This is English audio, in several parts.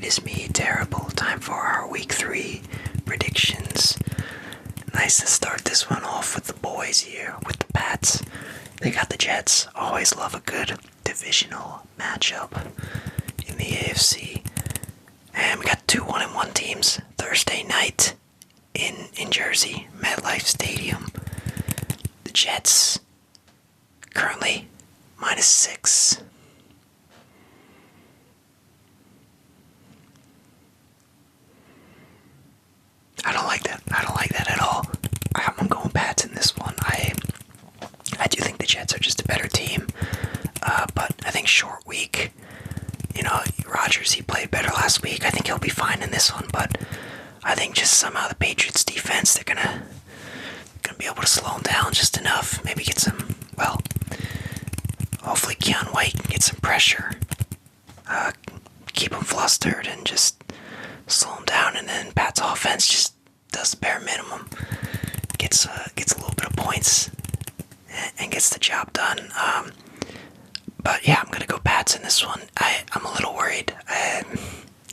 is me, Terrible. Time for our week 3 predictions. Nice to start this one off with the boys here, with the Pats. They got the Jets. Always love a good divisional matchup in the AFC. And we got 2 1-1 teams Thursday night in Jersey, MetLife Stadium. The Jets currently -6. I don't like that. I don't like that at all. I'm going Pats in this one. I do think the Jets are just a better team. But I think short week. Rodgers, he played better last week. I think he'll be fine in this one. But I think just somehow the Patriots defense, they're gonna be able to slow him down just enough. Maybe get some, hopefully Keon White can get some pressure. Keep him flustered and just slow him down, and then Pat's offense just does the bare minimum, gets a little bit of points, and gets the job done. But yeah, I'm gonna go Pats in this one. I'm a little worried.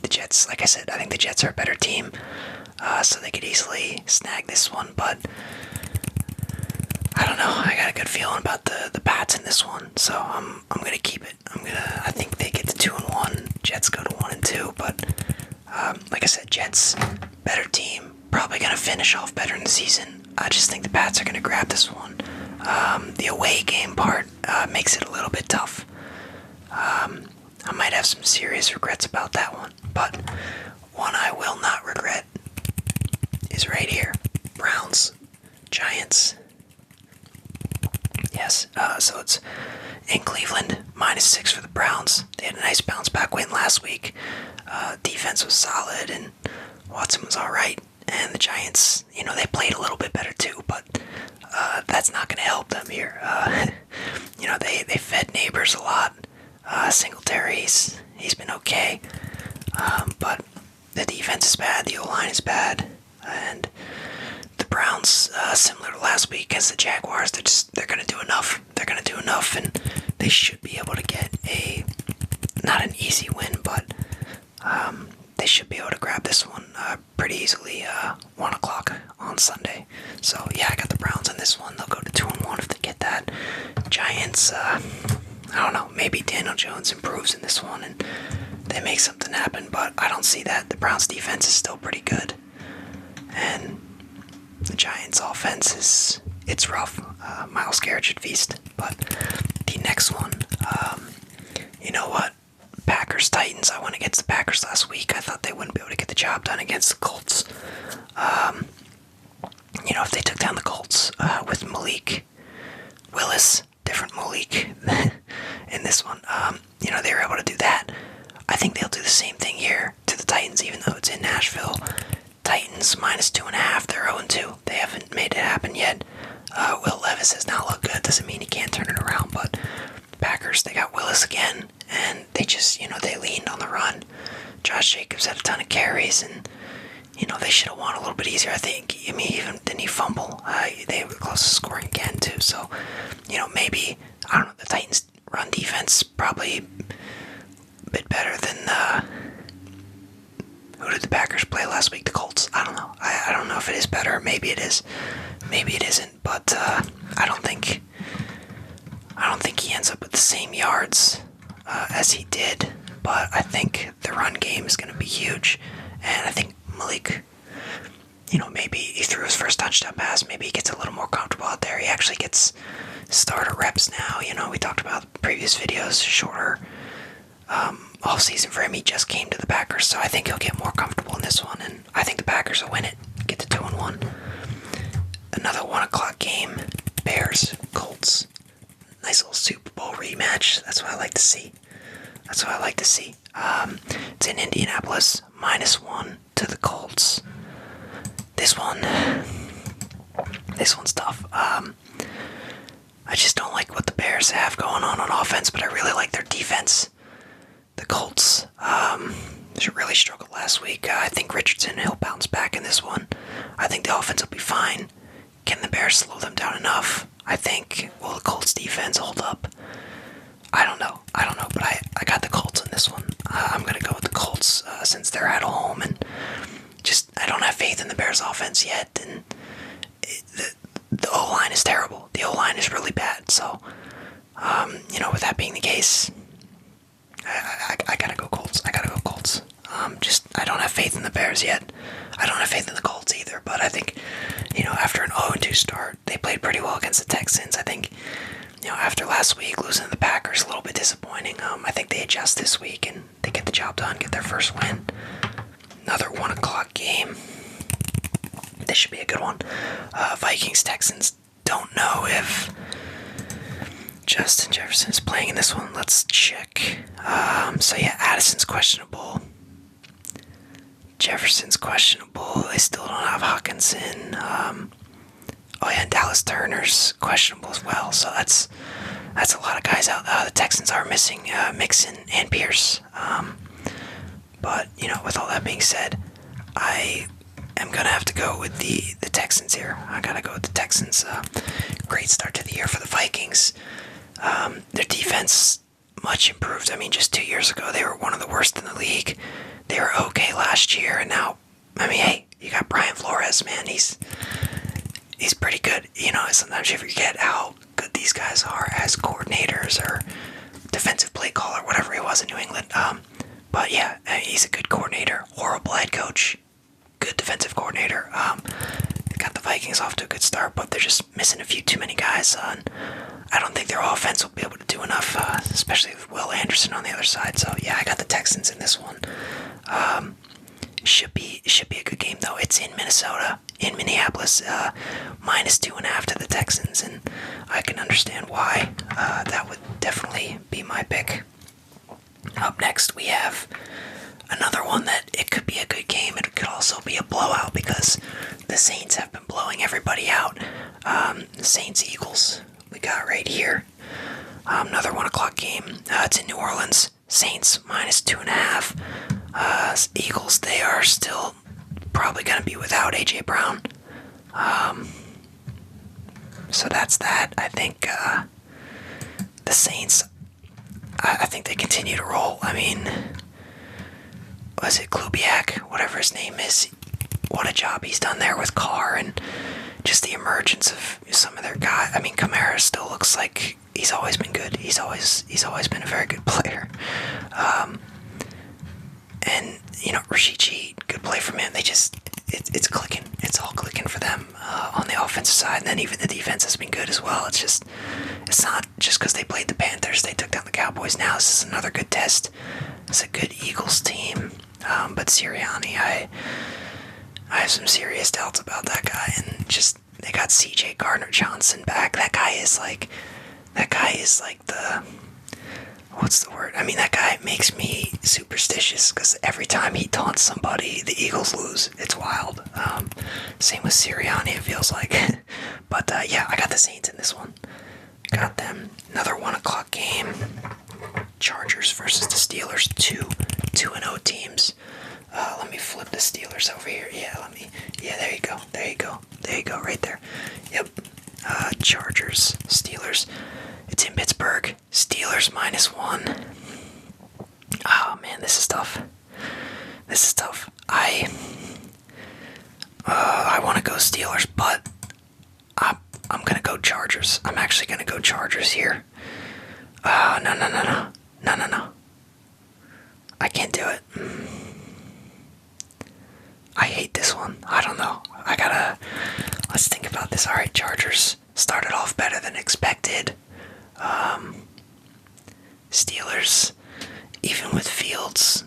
The Jets, like I said, I think the Jets are a better team, so they could easily snag this one. But I don't know. I got a good feeling about the Pats in this one, so I'm gonna keep it. I think they get to 2-1. Jets go to 1-2, but. Like I said, Jets, better team, probably going to finish off better in the season. I just think the Pats are going to grab this one. The away game part makes it a little bit tough. I might have some serious regrets about that one, but one I will not regret is right here. Browns, Giants. Yes, so it's in Cleveland, -6 for the Browns. They had a nice bounce back win last week. Defense was solid and Watson was alright. And the Giants, they played a little bit better too, but that's not going to help them here. They fed Neighbors a lot. Singletary's, he's been okay. But the defense is bad, the O-line is bad, and the Browns, similar to last week against the Jaguars, they're going to do enough. They're going to do enough, and they should be able to get not an easy win, but they should be able to grab this one pretty easily, 1 o'clock on Sunday. So yeah, I got the Browns in this one. They'll go to 2-1 if they get that. Giants, I don't know, maybe Daniel Jones improves in this one and they make something happen, but I don't see that. The Browns defense is still pretty good, and the Giants offense it's rough. Myles Garrett should feast. But the next one, you know what? Packers, Titans. I went against the Packers last week. I thought they wouldn't be able to get the job done against the Colts. If they took down the Colts with Malik Willis, different Malik in this one, they were able to do that. I think they'll do the same thing here to the Titans, even though it's in Nashville. Titans -2.5. They're 0-2. They haven't made it happen yet. Will Levis has not looked good. Doesn't mean he can't turn it around, but Packers, they got Willis again, and they just, they leaned on the run. Josh Jacobs had a ton of carries, and, they should have won a little bit easier, I think. Even didn't he fumble? They were close to scoring again, too, so, maybe, I don't know, the Titans' run defense probably a bit better than, who did the Packers play last week? The Colts? I don't know. I don't know if it is better. Maybe it is. Maybe it isn't, but, I don't think he ends up with the same yards as he did, but I think the run game is going to be huge, and I think Malik, maybe he threw his first touchdown pass, maybe he gets a little more comfortable out there. He actually gets starter reps now. We talked about previous videos, shorter off season for him. He just came to the Packers, so I think he'll get more comfortable in this one, and I think the Packers will win it, get to 2-1. Another 1 o'clock game, Bears, Colts. Nice little Super Bowl rematch. That's what I like to see. It's in Indianapolis, -1 to the Colts. This one's tough. I just don't like what the Bears have going on offense, but I really like their defense. The Colts, they really struggled last week. I think Richardson, he'll bounce back in this one. I think the offense will be fine. Can the Bears slow them down enough? I think, will the Colts defense hold up? I don't know, but I got the Colts in this one. I'm going to go with the Colts since they're at home, and just I don't have faith in the Bears offense yet, and the O-line is terrible. The O-line is really bad, so, with that being the case, I gotta go Colts. I don't have faith in the Bears yet. I don't have faith in the Colts either, but I think, after an 0-2 start, they played pretty well against the Texans. I think, after last week, losing to the Packers, a little bit disappointing. I think they adjust this week and they get the job done, get their first win. Another 1 o'clock game. This should be a good one. Vikings, Texans. Don't know if Justin Jefferson's playing in this one. Let's check. Addison's questionable. Jefferson's questionable. They still don't have Hawkinson. Dallas Turner's questionable as well. So that's a lot of guys out. The Texans are missing Mixon and Pierce. But with all that being said, I am gonna have to go with the Texans here. I gotta go with the Texans. Great start to the year for the Vikings. Their defense much improved. I mean, just 2 years ago they were one of the worst in the league. They were okay last year, and now, hey, you got Brian Flores, man. He's pretty good. Sometimes you forget how good these guys are as coordinators or defensive play caller, whatever he was in New England. But yeah, he's a good coordinator. Horrible head coach. Good defensive coordinator. They got the Vikings off to a good start, but they're just missing a few too many guys. And I don't think their offense will be able to do enough, especially with Will Anderson on the other side. So yeah, I got the Texans in this one. Should be a good game though. It's in Minnesota, in Minneapolis, -2.5 to the Texans, and I can understand why. That would definitely be my pick. Up next, we have another one that it could be a good game. It could also be a blowout because the Saints have been blowing everybody out. The Saints-Eagles we got right here. Another 1 o'clock game. It's in New Orleans. Saints -2.5. Eagles, they are still probably going to be without A.J. Brown. So that's that. I think the Saints, I think they continue to roll. I mean, was it Kubiak? Whatever his name is. What a job he's done there with Carr and just the emergence of some of their guys. I mean, Kamara still looks like he's always been good. He's always been a very good player. And Rashid Shaheed, good play from him. It's clicking. It's all clicking for them on the offensive side, and then even the defense has been good as well. It's not just because they played the Panthers, they took down the Cowboys. Now this is another good test. It's a good Eagles team, but Sirianni, I have some serious doubts about that guy, and just they got C.J. Gardner-Johnson back. That guy is like the. What's the word? I mean, that guy makes me superstitious because every time he taunts somebody, the Eagles lose. It's wild. Same with Sirianni, it feels like. But yeah, I got the Saints in this one. Got them. Another 1 o'clock game. Chargers versus the Steelers. 2-0 teams. Let me flip the Steelers over here. Yeah, there you go, right there. Yep. Chargers, Steelers. It's in Pittsburgh. Steelers -1. Oh man, this is tough. I want to go Steelers, but I'm gonna go Chargers. I'm actually gonna go Chargers here. No. I can't do it. I hate this one. I don't know. Let's think about this. Alright, Chargers started off better than expected. Steelers, even with Fields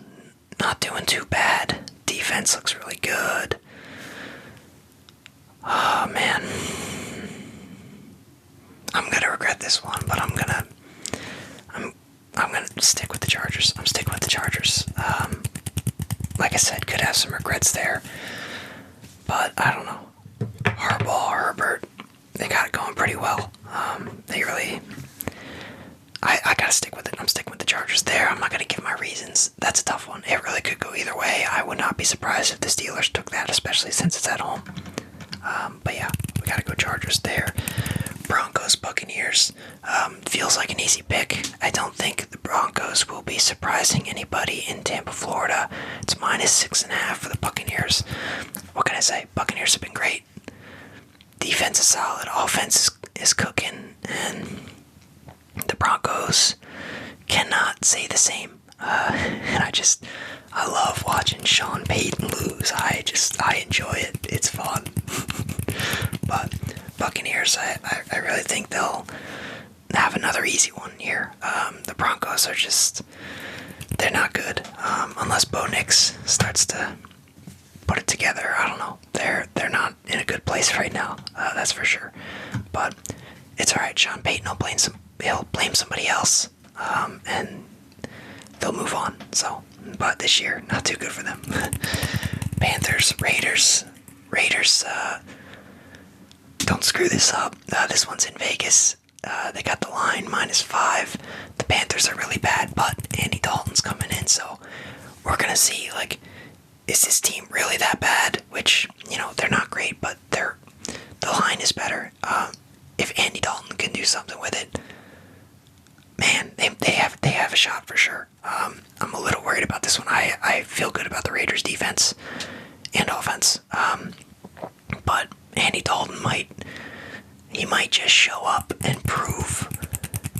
not doing too bad. Defense looks really good. Oh man. I'm gonna regret this one, but I'm gonna stick with the Chargers. I'm sticking with the Chargers. Like I said, could have some regrets there. But I don't know. Harbaugh, Herbert, they got it going pretty well. They really... I gotta stick with it. I'm sticking with the Chargers there. I'm not gonna give my reasons. That's a tough one. It really could go either way. I would not be surprised if the Steelers took that, especially since it's at home. But yeah, we gotta go Chargers there. Broncos, Buccaneers. Feels like an easy pick. I don't think Broncos will be surprising anybody in Tampa, Florida. It's -6.5 for the Buccaneers. What can I say? Buccaneers have been great. Defense is solid. Offense is cooking. And the Broncos cannot say the same. And I love watching Sean Payton lose. I enjoy it. It's fun. But Buccaneers, I really think they'll have another easy one here. The Broncos are they're not good. Unless Bo Nix starts to put it together. I don't know. They're not in a good place right now. That's for sure. But it's alright. Sean Payton will blame somebody else. And they'll move on. But this year, not too good for them. Panthers, Raiders, don't screw this up. This one's in Vegas. They got the line -5. The Panthers are really bad, but Andy Dalton's coming in, so we're gonna see, is this team really that bad? Which, they're not great, but the line is better. If Andy Dalton can do something with it, man, they have a shot for sure. I'm a little worried about this one. I feel good about the Raiders' defense and offense. But Andy Dalton might just show up and prove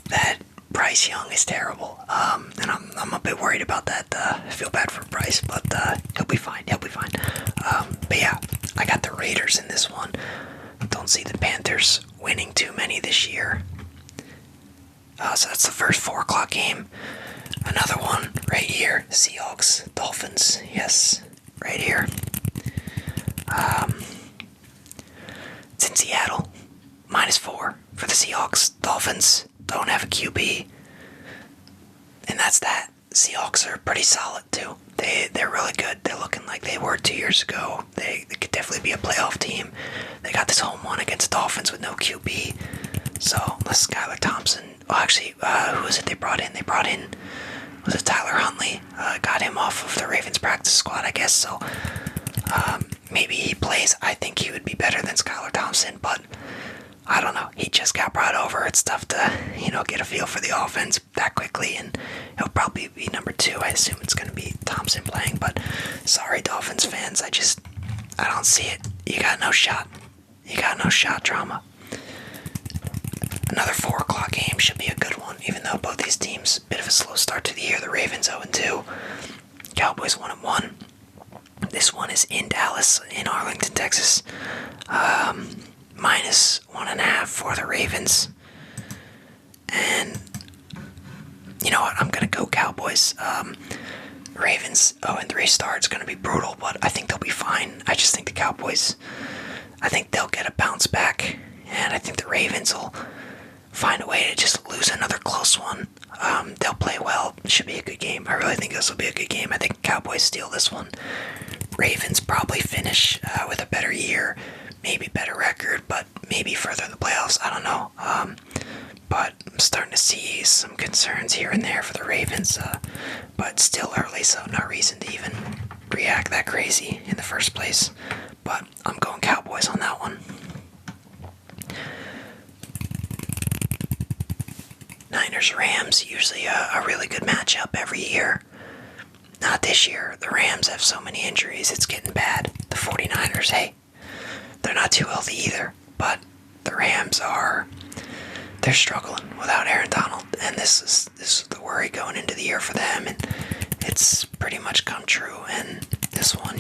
that Bryce Young is terrible. And I'm a bit worried about that. I feel bad for Bryce, but he'll be fine. But yeah, I got the Raiders in this one. Don't see the Panthers winning too many this year. So that's the first 4 o'clock game. Another one right here. Seahawks, Dolphins. Yes, right here. It's in Seattle. -4 for the Seahawks. Dolphins don't have a QB. And that's that. Seahawks are pretty solid too. They're really good. They're looking like they were 2 years ago. They could definitely be a playoff team. They got this home one against the Dolphins with no QB. So, unless Skylar Thompson... Well, actually, who was it they brought in? Was it Tyler Huntley? Got him off of the Ravens practice squad, I guess. So, maybe he plays. I think he would be better than Skylar Thompson, but I don't know. He just got brought over. It's tough to, get a feel for the offense that quickly, and he'll probably be number 2. I assume it's going to be Thompson playing, but sorry, Dolphins fans. I don't see it. You got no shot. Drama. Another 4 o'clock game should be a good one, even though both these teams, a bit of a slow start to the year. The Ravens 0-2, Cowboys 1-1. This one is in Dallas, in Arlington, Texas. -1.5 for the Ravens. And you know what? I'm going to go Cowboys. Ravens 0-3 start. It's going to be brutal, but I think they'll be fine. I just think the Cowboys, I think they'll get a bounce back. And I think the Ravens will find a way to just lose another close one. They'll play well. It should be a good game. I really think this will be a good game. I think Cowboys steal this one. Ravens probably finish with a better year, maybe better record, but maybe further in the playoffs. I don't know. But I'm starting to see some concerns here and there for the Ravens. But still early, so no reason to even react that crazy in the first place. But I'm going Cowboys on that one. Niners-Rams, usually a really good matchup every year. Not this year. The Rams have so many injuries, it's getting bad. The 49ers, hey, they're not too healthy either. But the Rams they're struggling without Aaron Donald. And this is the worry going into the year for them. And it's pretty much come true. And this one,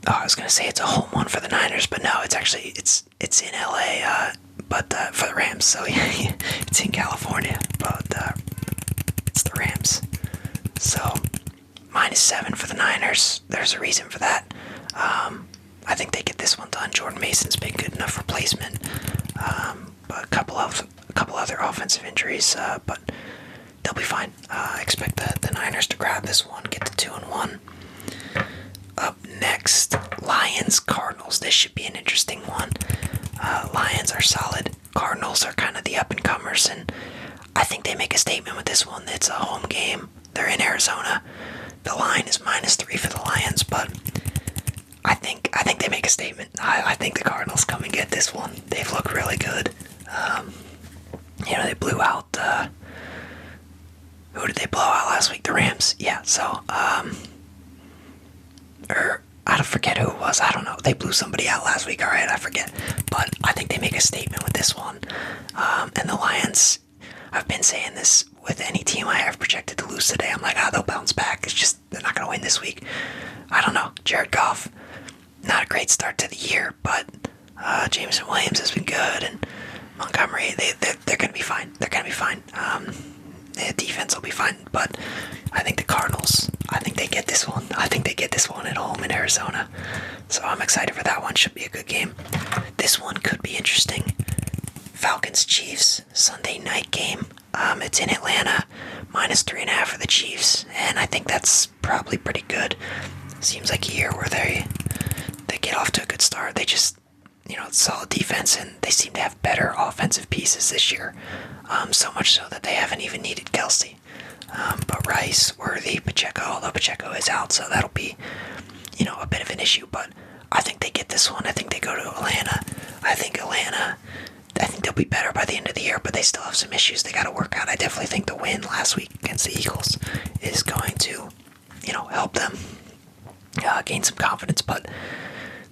I was gonna say it's a home one for the Niners, but no, it's actually it's in LA, but for the Rams, so yeah, it's in California, but it's the Rams. So -7 for the Niners. There's a reason for that. I think they get this one done. Jordan Mason's been good enough replacement, but a couple other offensive injuries, but they'll be fine. I expect the Niners to grab this one, get to 2-1. Up next, Lions-Cardinals. This should be an interesting one. Lions are solid. Cardinals are kind of the up-and-comers, and I think they make a statement with this one. It's a home game. They're in Arizona. The line is -3 for the Lions, but I think they make a statement. I think the Cardinals come and get this one. They've looked really good. they blew out, who did they blow out last week? The Rams. Yeah, so, or I don't forget who it was. I don't know. They blew somebody out last week. All right, I forget. But I think they make a statement with this one. And the Lions, I've been saying this with any team I have projected to lose today. I'm like, they'll bounce back. It's just they're not going to win this week. I don't know. Jared Goff, not a great start to the year, but Jameson Williams has been good, and Montgomery, they're going to be fine. They're going to be fine. The defense will be fine, but I think the Cardinals, I think they get this one. I think they get this one at home in Arizona. So I'm excited for that one. Should be a good game. This one could be interesting. Falcons Chiefs Sunday night game. It's in Atlanta. -3.5 for the Chiefs, and I think that's probably pretty good. Seems like a year where they get off to a good start. They just, it's solid defense, and they seem to have better offensive pieces this year. So much so that they haven't even needed Kelsey. But Rice, Worthy, Pacheco, although Pacheco is out, so that'll be, a bit of an issue. But I think they get this one. I think they go to Atlanta. I think they'll be better by the end of the year, but they still have some issues they got to work out. I definitely think the win last week against the Eagles is going to, help them gain some confidence, but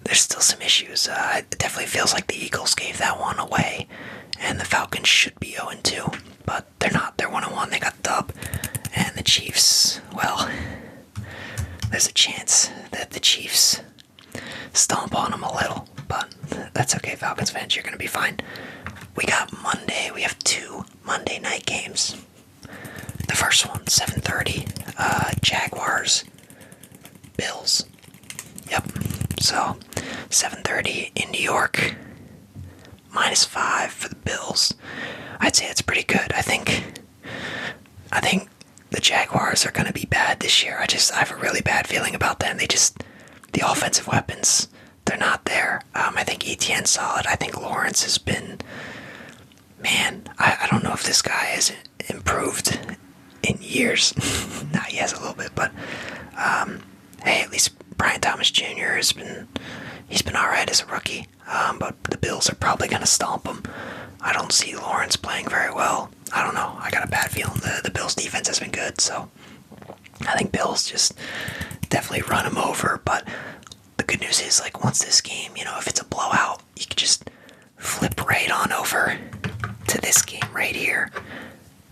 there's still some issues. It definitely feels like the Eagles gave that one away, and the Falcons should be 0-2, but they're not. They're 1-1. They got the dub, and the Chiefs, well, there's a chance that the Chiefs stomp on them a little, but that's okay, Falcons fans. You're going to be fine. We got Monday. We have 2 Monday night games. The first one, 7:30, Jaguars, Bills. Yep. So, 7:30 in New York, -5 for the Bills. I'd say it's pretty good. I think the Jaguars are going to be bad this year. I have a really bad feeling about them. The offensive weapons, they're not there. I think Etienne's solid. I think Lawrence has been, man, I don't know if this guy has improved in years. Nah, he has a little bit, but hey, at least Brian Thomas Jr. he's been alright as a rookie. But the Bills are probably going to stomp him. I don't see Lawrence playing very well. I don't know. I got a bad feeling the Bills defense has been good, so I think Bills just definitely run him over. But the good news is, like, once this game, if it's a blowout, you can just flip right on over to this game right here.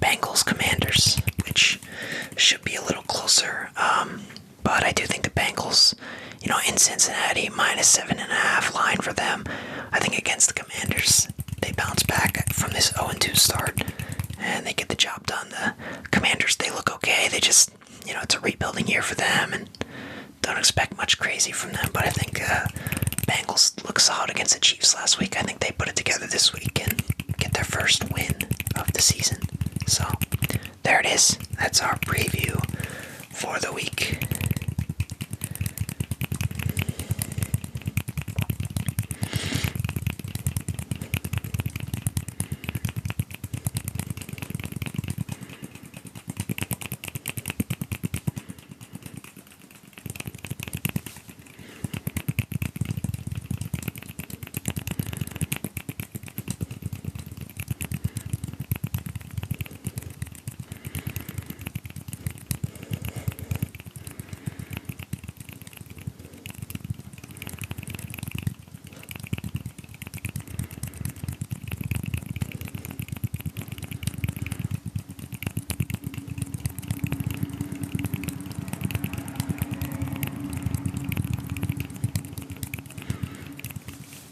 Bengals Commanders, which should be a little closer. But I do think the Bengals, in Cincinnati, -7.5 line for them. I think against the Commanders, they bounce back from this 0-2 start, and they get the job done. The Commanders, they look okay. They just, it's a rebuilding year for them, and don't expect much crazy from them. But I think Bengals look solid against the Chiefs last week. I think they put it together this week and get their first win of the season. So, there it is. That's our preview for the week.